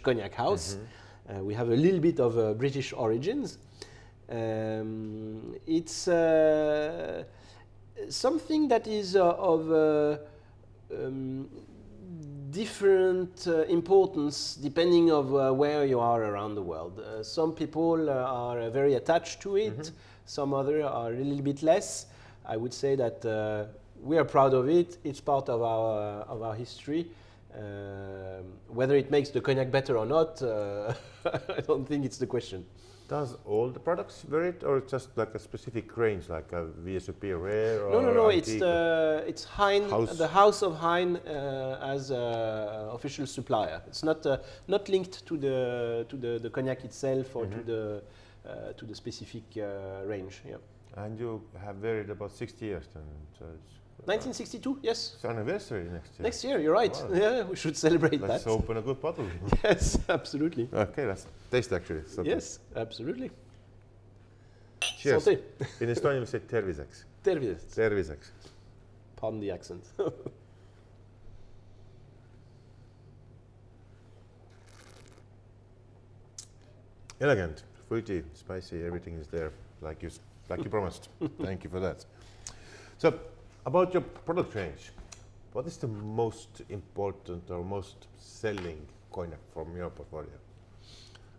cognac house. We have a little bit of British origins. It's something that is of different importance depending of where you are around the world. Some people are very attached to it, some other are a little bit less. I would say that we are proud of it. It's part of our history. Whether it makes the cognac better or not, I don't think it's the question. Does all the products wear it, or just like a specific range, like a VSOP rare? Or No. antique? It's Hine, the House of Hine, as official supplier. It's not linked to the cognac itself or to the specific range. Yeah. And you have wear it about 60 years then. So it's 1962, yes. it's anniversary next year. Next year, you're right. Wow. Yeah, we should celebrate Let's that. open a good bottle. Yes, absolutely. Okay, let's taste actually. Something. Yes, absolutely. Cheers. Santé. In Estonian we say terviseks. Tervisest. Terviseks. Pardon the accent. Elegant, fruity, spicy, everything is there, like you promised. Thank you for that. So, about your product range, what is the most important or most selling cognac from your portfolio?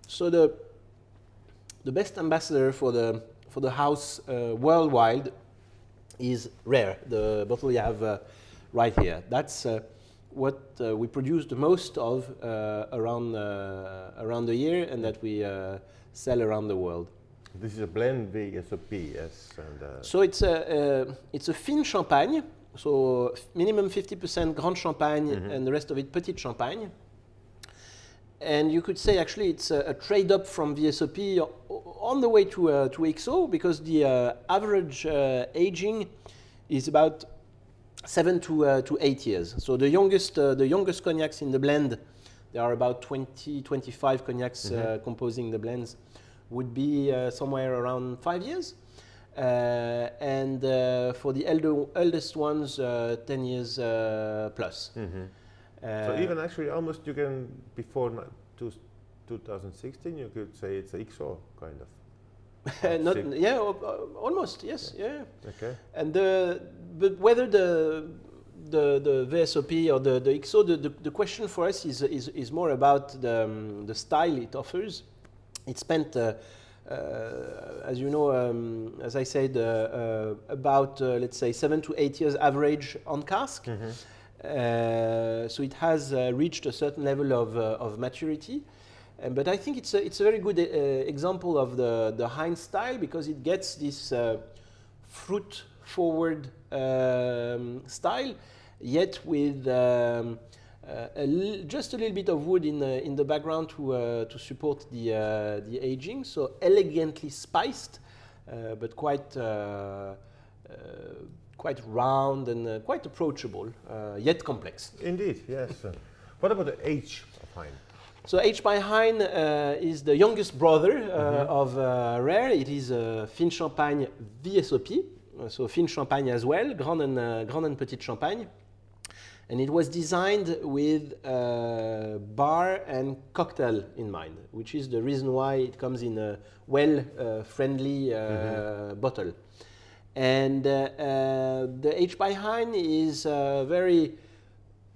So the best ambassador for the house worldwide is Rare, the bottle you have right here. That's what we produce the most of around the year, and that we sell around the world. This is a blend VSOP, yes. And, so it's a fin champagne, so minimum 50% Grand Champagne and the rest of it Petit Champagne. And you could say actually it's a trade up from VSOP on the way to XO, because the average aging is about 7 to 8 years. So the youngest cognacs in the blend, there are about 25 cognacs composing the blends, would be somewhere around 5 years. And for the eldest ones, 10 years plus. so even actually almost you can, before 2016, you could say it's a XO kind of. Almost, yes, yeah. Okay. And but whether the VSOP or the XO, the question for us is more about the style it offers. It spent, as you know, as I said, about let's say 7 to 8 years average on cask. So it has reached a certain level of maturity. But I think it's a very good example of the Hine style, because it gets this fruit-forward style, yet with just a little bit of wood in the background to support the aging. So elegantly spiced, but quite round and quite approachable, yet complex. Indeed, yes. What about the age of Hine? So H by Hine is the youngest brother of Rare. It is Fin Champagne VSOP, so Fin Champagne as well, Grand and Petit Champagne. And it was designed with bar and cocktail in mind, which is the reason why it comes in a well-friendly bottle. And the H by Hine is very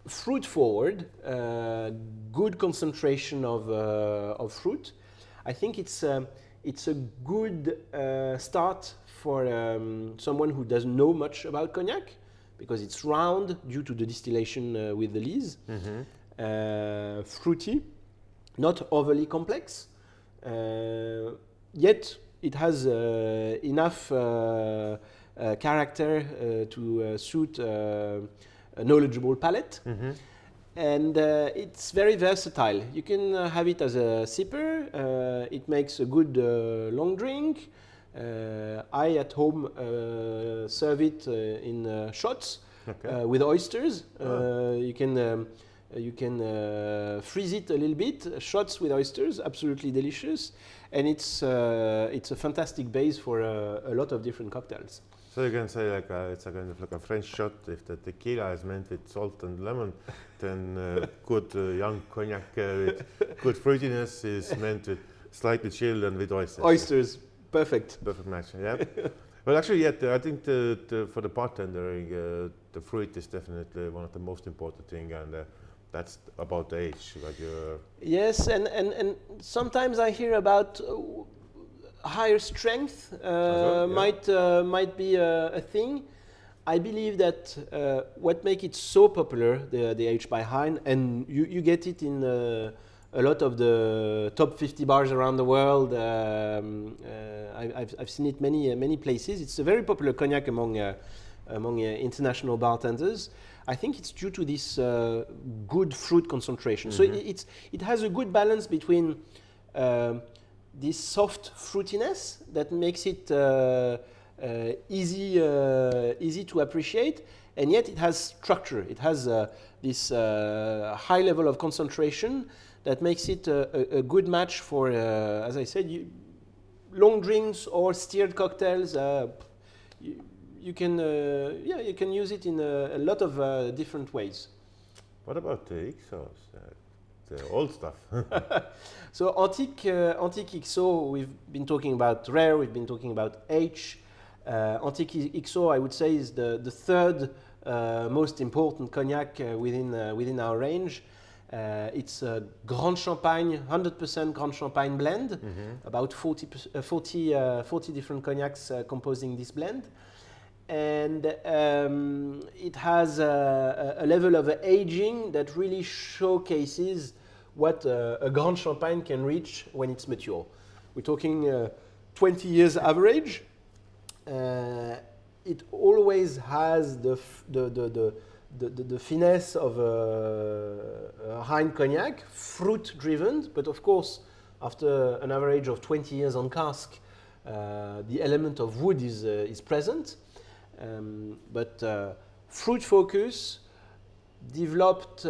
fruit-forward, good concentration of fruit. I think it's a good start for someone who doesn't know much about cognac, because it's round due to the distillation with the lees, fruity, not overly complex, yet it has enough character to suit a knowledgeable palate. And it's very versatile. You can have it as a sipper. It makes a good long drink. I at home serve it in shots with oysters. You can freeze it a little bit. Shots with oysters, absolutely delicious, and it's a fantastic base for a lot of different cocktails. So you can say like it's a kind of like a French shot. If the tequila is meant with salt and lemon, then good young cognac with good fruitiness is meant with slightly chilled and with oysters. Oysters, perfect. Perfect match. Yeah. Well, actually, yeah. I think for the bartendering, the fruit is definitely one of the most important thing, and that's about the age. Like yes, and sometimes I hear about higher strength might be a thing. I believe that what makes it so popular, the H by Hine, and you get it in a lot of the top 50 bars around the world. I've seen it many places. It's a very popular cognac among international bartenders. I think it's due to this good fruit concentration. So it has a good balance between this soft fruitiness that makes it easy to appreciate, and yet it has structure. It has this high level of concentration that makes it a good match for, as I said, long drinks or stirred cocktails. You can use it in a lot of different ways. What about the XOs? The old stuff. So antique XO, we've been talking about rare, we've been talking about H. Antique XO, I would say, is the third most important cognac within our range. It's a Grand Champagne, 100% Grand Champagne blend, about 40 different cognacs composing this blend. And it has a level of aging that really showcases what a Grand Champagne can reach when it's mature. We're talking 20 years average. It always has the finesse of a Hine cognac, fruit-driven, but of course, after an average of 20 years on cask, the element of wood is present. But fruit focus, developed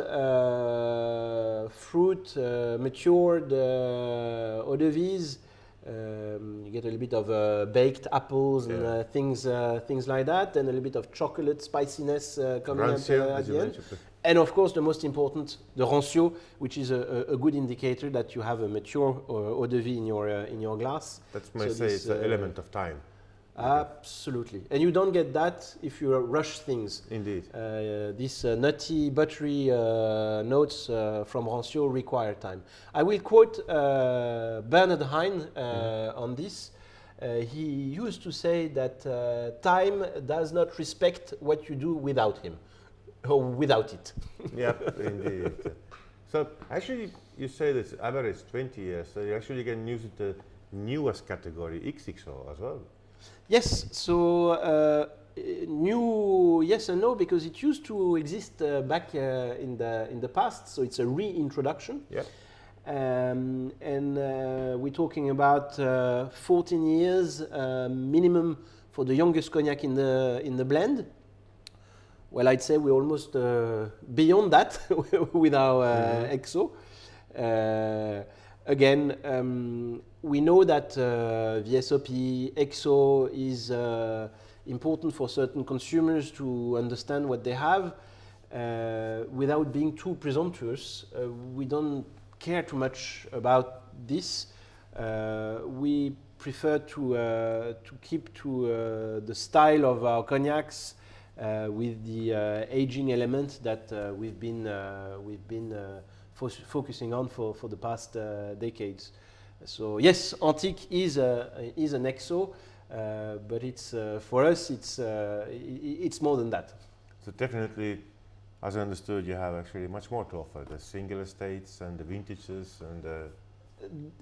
fruit, matured eau de vie. You get a little bit of baked apples and things like that, and a little bit of chocolate spiciness coming at the end. And of course, the most important, the rancio, which is a good indicator that you have a mature eau de vie in your glass. That's my say it's an element of time. Absolutely, and you don't get that if you rush things. Indeed. These nutty, buttery notes from rancio require time. I will quote Bernard Hine on this. He used to say that time does not respect what you do without him, or without it. Yeah, indeed. So actually, you say this average 20 years. So you actually can use it the newest category, XXO as well. Yes, so new, yes and no, because it used to exist back in the past, so it's a reintroduction. Yeah. And we're talking about 14 years minimum for the youngest cognac in the blend. Well, I'd say we're almost beyond that with our XO. Again, we know that VSOP, XO is important for certain consumers to understand what they have. without being too presumptuous. We don't care too much about this. We prefer to keep to the style of our cognacs with the aging element that we've been focusing on for the past decades. So yes, antique is an exo, but it's for us it's more than that. So definitely, as I understood, you have actually much more to offer: the single estates and the vintages and.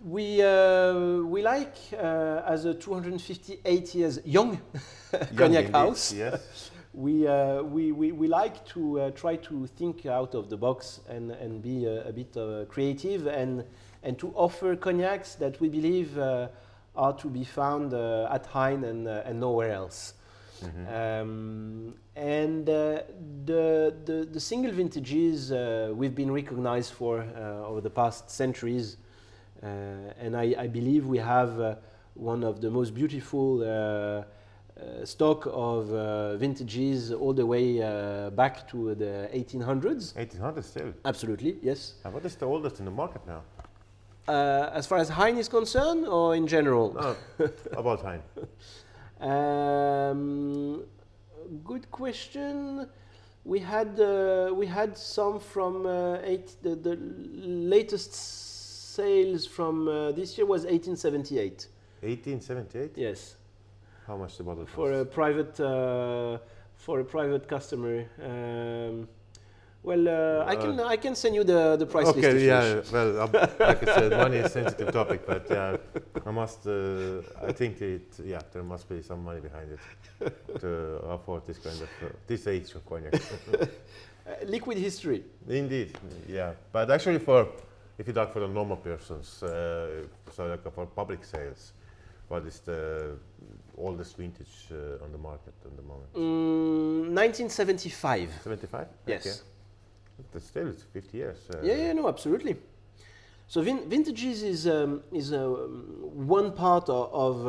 We like as a 258 years young cognac house. Yes. We like to try to think out of the box and be a bit creative and to offer cognacs that we believe are to be found at Hine and nowhere else. Mm-hmm. The single vintages we've been recognized for over the past centuries. And I believe we have one of the most beautiful stock of vintages all the way back to the 1800s. 1800s still? Absolutely, yes. And what is the oldest in the market now? As far as Hine is concerned, or in general? No, about Hine. Good question. We had some from the latest sales from this year was 1878. 1878? Yes. How much the bottle for cost? A private customer. I can send you the price list. Okay, yeah. Well, like I said, money is a sensitive topic, but yeah, I think there must be some money behind it to afford this kind of this age of cognac. Liquid history. Indeed, yeah. But actually, if you talk for the normal persons, so like for public sales, what is the oldest vintage on the market at the moment? 1975. 75? Yes. Okay. But still, it's 50 years. No, absolutely. So vintages is one part of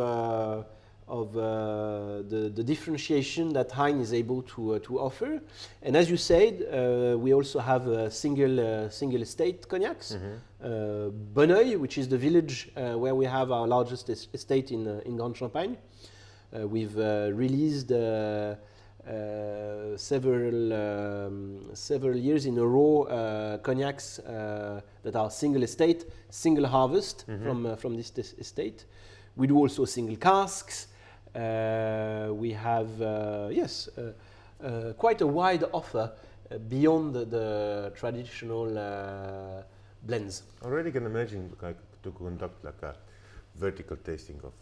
the differentiation that Hine is able to offer. And as you said, we also have single estate cognacs. Mm-hmm. Bonneuil, which is the village where we have our largest estate in Grande Champagne. We've released several years in a row cognacs that are single estate, single harvest from this estate. We do also single casks. We have quite a wide offer beyond the traditional blends. I already can imagine to conduct like a vertical tasting of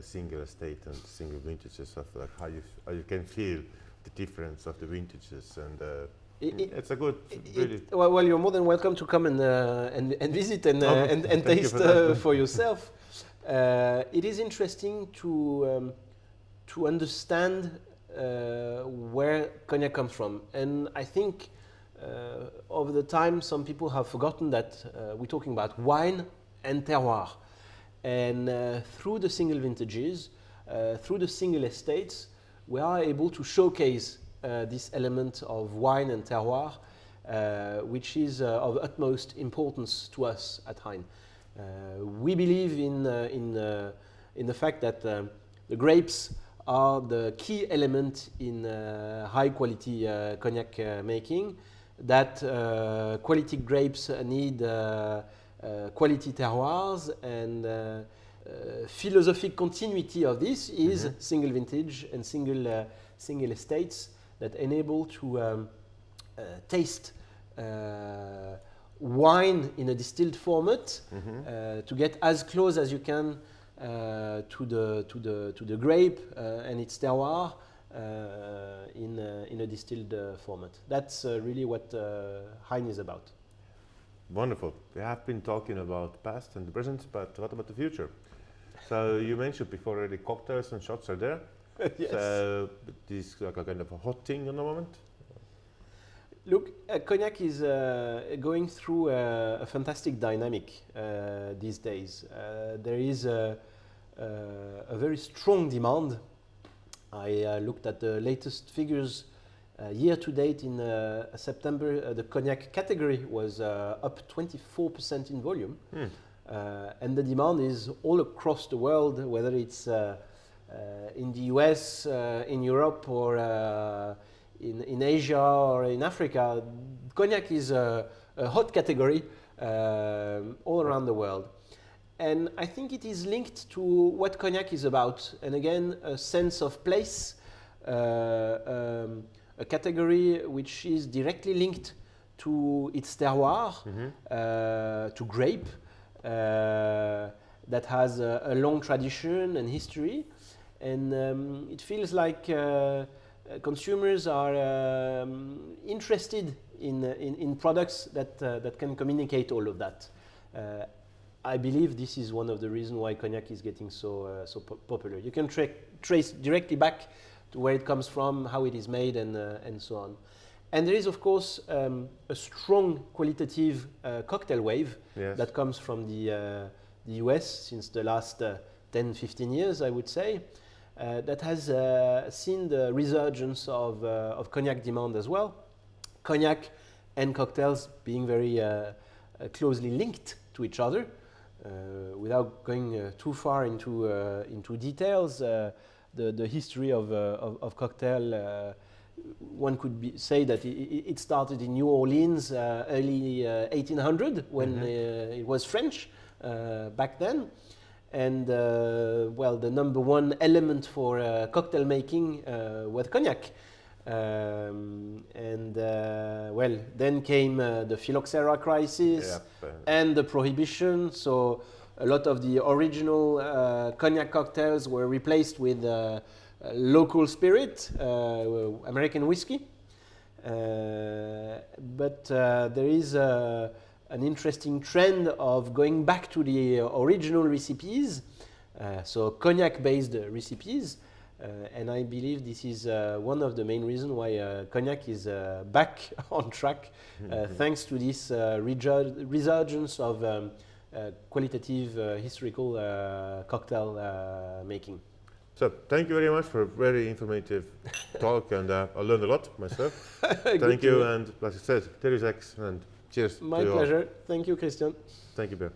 single estate and single vintages of like how you can feel the difference of the vintages and it's a good. Well, you're more than welcome to come and visit and taste for yourself. It is interesting to understand where cognac comes from, and I think over the time some people have forgotten that we're talking about wine and terroir, and through the single vintages, through the single estates, we are able to showcase this element of wine and terroir, which is of utmost importance to us at Hine. We believe in the fact that the grapes are the key element in high quality cognac making, that quality grapes need quality terroirs, and philosophic continuity of this is single vintage and single estates that enable to taste wine in a distilled format, to get as close as you can to the grape and its terroir in a distilled format. That's really what Hine is about. Wonderful. We have been talking about past and the present, but what about the future? So you mentioned before already cocktails and shots are there. Yes. So this is like a kind of a hot thing at the moment. Look, cognac is going through a fantastic dynamic these days. There is a very strong demand. I looked at the latest figures Year to date in September, the cognac category was up 24% in volume. And the demand is all across the world, whether it's in the US, in Europe, or in Asia, or in Africa. Cognac is a hot category all around the world. And I think it is linked to what cognac is about. And again, a sense of place, a category which is directly linked to its terroir, to grape, that has a long tradition and history. And it feels like consumers are interested in products that can communicate all of that. I believe this is one of the reasons why cognac is getting so popular. You can trace directly back to where it comes from, how it is made, and so on. And there is, of course, a strong qualitative cocktail wave that comes from the US since the last 10, 15 years, I would say, that has seen the resurgence of cognac demand as well. Cognac and cocktails being very closely linked to each other. Without going too far into details, the history of cocktail, one could say that it started in New Orleans early 1800 when it was French back then. And well, the number one element for cocktail making was cognac. Well, then came the phylloxera crisis and the prohibition. So a lot of the original cognac cocktails were replaced with local spirit, American whiskey. But there is an interesting trend of going back to the original recipes, so cognac-based recipes. And I believe this is one of the main reasons why cognac is back on track, thanks to this resurgence of qualitative historical cocktail making. So thank you very much for a very informative talk, and I learned a lot myself. Thank you, and like I said, Terroir and cheers. My pleasure. Thank you, Kristjan. Thank you, Per.